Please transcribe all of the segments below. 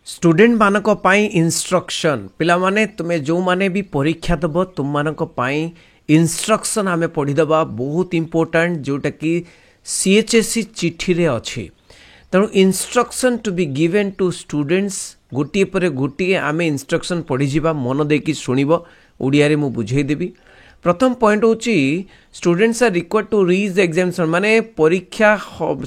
Student मानक पाई instruction पिला माने तुम्हें जो माने भी परीक्षा दब तुम मानक पाई इंस्ट्रक्शन आमे पढ़ीदबा बहुत इंपोर्टेंट जोटा कि सीएचएससी चिट्ठी रे अच्छी तेणु instruction to be given to students गोटे पर गोटे आमे इंस्ट्रक्शन पढ़ी जावा मन देकी शुणव ओडिया रे मु बुझेदेवी। प्रथम पॉइंट होची students are required to reach the examination माने परीक्षा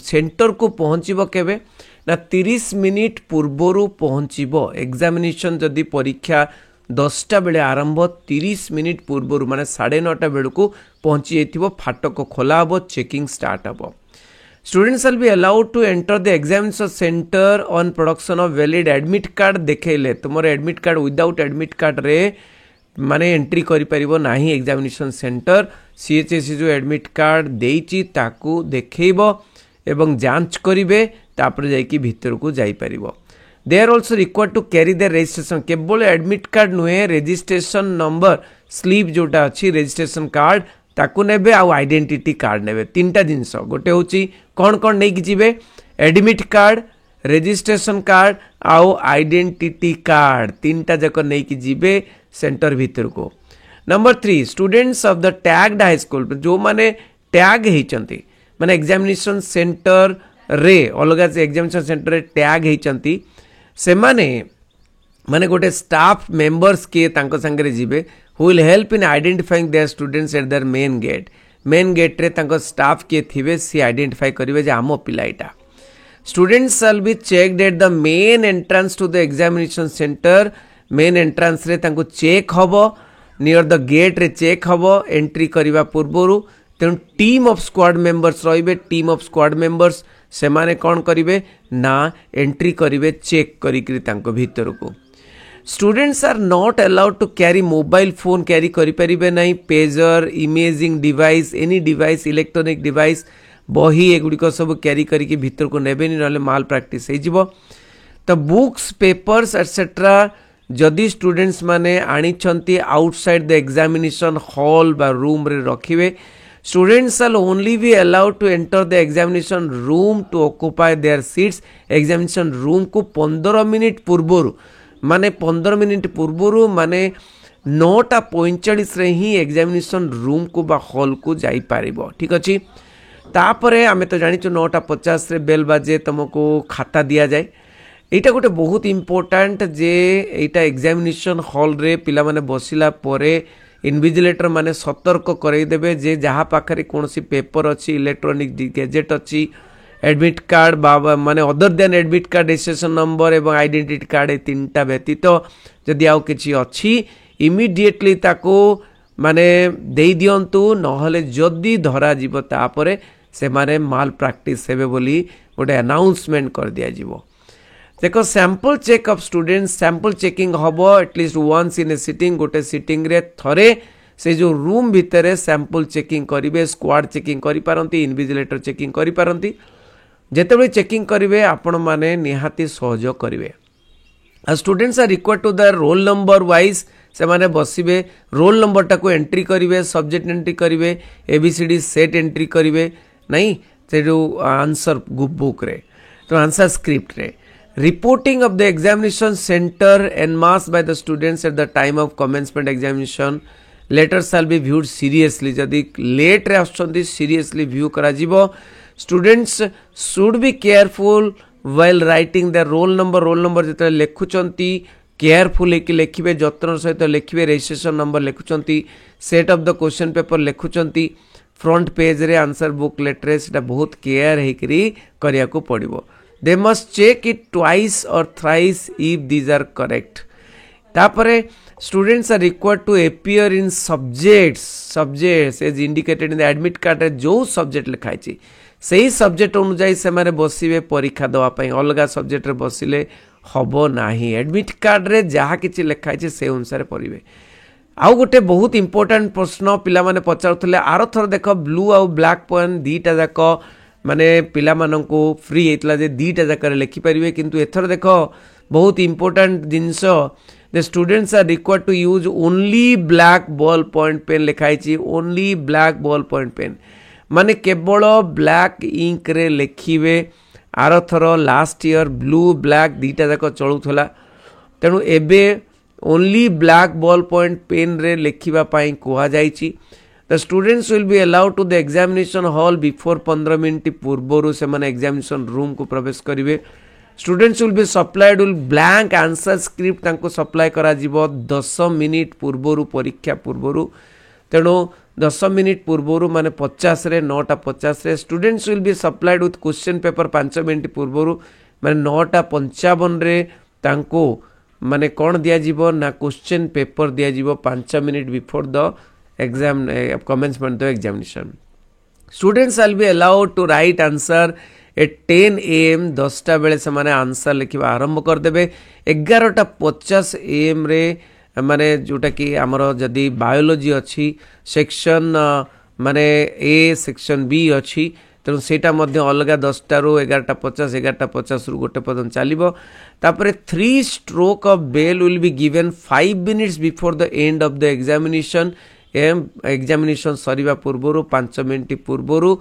सेंटर को पहुँचब केबे ना 30 मिनिट पूर्वर पहुँचब। एग्जामिनेशन जदि परीक्षा 10टा बेले आरंभ 30 मिनिट पूर्वर माने 9:30 बेलू पहुँची जाइथिबो फाटक खोला हबो चेकिंग स्टार्ट हबो। Students will be allowed to enter the examination centre on production of valid admit card देखेले तुम admit card without admit card रे माने एंट्री करि परिबो नाही एग्जामिनेशन सेंटर। सीएचएससी जो एडमिट कार्ड देइची ताकू देखैबो एवं जांच करिवे तापर जाइकी भीतर को जाई परिबो। They are also required to carry the registration केवल एडमिट कार्ड नुहे रजिस्ट्रेशन नंबर स्लीप जोटा अच्छी रजिस्ट्रेशन कार्ड ताकू नेबे आउ आइडेंटिटी कार्ड नेबे। तीनटा जिनस गोटे होची कौन कौन नहीं जीवे एडमिट कार्ड रजिस्ट्रेशन कार्ड आउ आइडेंटिटी कार्ड तीनटा जक नहीं कि जीवे सेंटर भीतर को। Number 3 students of the tagged high school जो माने टैग होती माने एग्जामिनेशन सेंटर रे अलग से एग्जामिनेशन सेंटर रे टैग होती से माने गोटे स्टाफ मेंबर्स के तांको संगे जीवे who will help in identifying their students at their main gate रे तांको स्टाफ के थिवे सी आइडेंटिफाई करिवे जे आमो पिलाइटा। Students shall be checked at the main entrance to the examination centre main entrance रे तांको चेक हबो नियर द गेट रे चेक हबो एंट्री करिवा पूर्वरु। तेणु टीम ऑफ स्क्वाड मेंबर्स रहिबे टीम ऑफ स्क्वाड मेंबर्स से माने कौन करिवे ना एंट्री करिवे चेक करिकरी तांको भीतर को। Students are not allowed to carry mobile phone carry करि परिबे नहीं pager imaging device any device electronic device बही एगुड़िक सब कैरी करिके भीतर को नेबेनी नले माल प्रैक्टिस हो जिवो। तो बुक्स पेपर्स एटसेट्रा जदि स्टूडेंट्स माने आनिछंती आउटसाइड द एग्जामिनेशन हॉल बा रूम रे रखिवे। Students shall only be allowed to enter the examination room to occupy their seats. Examination room को 15 मिनिट पूर्वर माने 15 मिनिट पूर्वर माने 9:45 रे ही एग्जामिनेशन रूम को बा हॉल को जाई पारिबो। ठीक अछि तापरे आमे तो जानिचो 9:50 रे बेल बाजे तुमको खाता दिया जाए। एटा गोटे बहुत इंपोर्टेंट जे एटा एग्जामिनेशन हॉल रे पिला माने बसिला परे इनविजिलेटर माने सतर्क करदेवे जे जहाँ पाखरे कौन सी पेपर अच्छी इलेक्ट्रॉनिक गैजेट अच्छी एडमिट कार्ड बाबा माने other than admit card registration number एवं आइडेंटिटी कार्ड ए तीनटा व्यतीत जदि आउ किछि अच्छी इमिडिएटली ताको माने देई दियंतु नहले जदि धरा जीव तापरे से माने माल प्रैक्टिस हेबे बोली गोटे अनाउंसमेंट कर दिया जीवो। देखो sample check of students sample checking हबो at least once in a sitting गोटे सिटिंग रे थरे से जो रूम भितर सैंपल चेकिंग करिवे स्क्वाड चेकिंग करि पारंती इनविजिलेटर चेकिंग करि पारंती जेतेबे चेकिंग करिवे आपण माने निहाती सहयोग करिवे। Students are required to the roll number wise से माने बसिबे रोल नंबर टाको एंट्री करिवे सब्जेक्ट एंट्री करिवे एबीसीडी सेट एंट्री करिवे नहीं से जो आंसर बुक रे तो आंसर स्क्रिप्ट रे। Reporting of the examination center en masse by the students at the time of commencement examination letters shall be viewed seriously जदि late रे आछंती seriously view करा जिवो। Students should be careful while writing their roll number जते लेखुचंती careful है कि लेखिबे जत्न सहित लेखिबे रजिस्ट्रेशन नंबर लेखुचंती set of the question paper लेखुचंती फ्रंट पेज रे आंसर बुक लेटर सेटा बहुत केयर है करी करिया को पड़िबो। They must check it twice or thrice if these are correct. तापरे students are required to appear in subjects as indicated in the admit card रे जो subject लिखाई छी सही subject अनुसार से मारे बसिबे परीक्षा दवा पई अलगा subject रे बसिले हबो नाही admit card रे जहा किछि लिखाई छी से अनुसार पढिबे। आउ गोटे बहुत इंपोर्टेंट प्रश्न पिला माने पचारुथले आरो थर देखो ब्लू आउ ब्लैक पेन दीटा जाको माने पिला माननको फ्री हेतला जे दीटा जाकर लिखि परिवे किंतु एथर देखो बहुत important things the students are required to use only black ball point pen लिखाई छी only black ball point pen माने केवल ब्लैक इंक रे लिखिवे आर थर लास्ट ईयर ब्लू ब्लैक दीटा जाक चलूला तेणु एबे only black ball point pen रे लिखिबा पई कुआ जाईची the students will be allowed to the examination hall before 15 minute पूर्व से माने एग्जामिनेशन रूम को प्रवेश करेंगे students will be supplied will blank answer script तांको सप्लाई करा जीवो 10 मिनिट पूर्व परीक्षा पूर्व तेणु 10 मिनिट पूर्व माने 50 रे 9:50 रे students will be supplied with question paper 5 minute पूर्व माने 9:55 रे तांको माने कौन दिया जीवो ना क्वेश्चन पेपर दिया जीवो 5 minute before the exam commencement the examination students will be allowed to write answer at 10 AM 10टा बेले से माने आंसर लिखिबा आरंभ कर देबे 11:50 AM रे माने जोटा कि हमर जदी बायोलॉजी अछि सेक्शन माने ए सेक्शन बी अछि तेणु सेटा मध्य अलग 10टा रो 11:50 रु गोटे पर्यंत चलिबो तापरे 3 stroke of bell will be given 5 minutes before the end of the examination examination सरीबा पूर्वरु 5 मिनिट पूर्वरु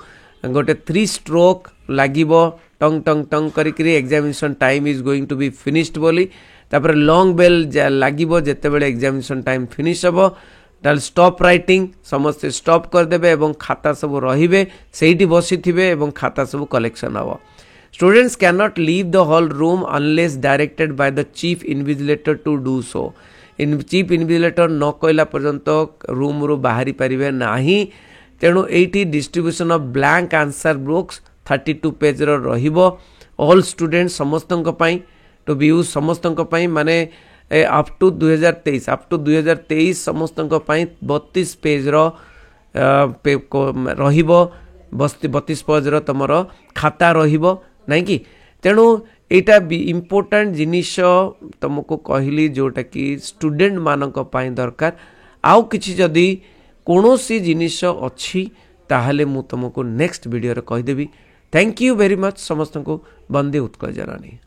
गोटे 3 स्ट्रोक लागिबो टंग टंग टंग करी examination time is going to be finished बोली तापर लॉन्ग बेल लागिबो जेते बेले एग्जामिनेशन टाइम फिनिश हबो ताल स्टॉप राइटिंग समस्त स्टॉप कर देबे एवं खाता सब रहिबे सेठी बसी थिबे एवं खाता सब कलेक्शन हबो students can not leave the hall room unless directed by the chief invigilator to do so chief invigilator न कहला पर्यंत रूम रू बाहरी पारिबे नाही तेणु एटी distribution of blank answer books 32 page रो रहिबो ऑल स्टूडेंट समस्तंक पई टू बी यूज समस्तंक पई माने अप टू 2023 समस्तंक पई 32 पेज रो रहिबो 32 पेज रो तमरो खाता रहिबो नै कि तेणु एटा भी इम्पोर्टेंट जिनिस तुमको कहली जोटा कि स्टूडेंट मानक पई दरकार आउ किछि जदी कोनोसी जिनिस अच्छी ताहले मु तुमको नेक्स्ट वीडियो रे कहि देबी थैंक यू वेरी मच समस्त को वंदे उत्कल जननी।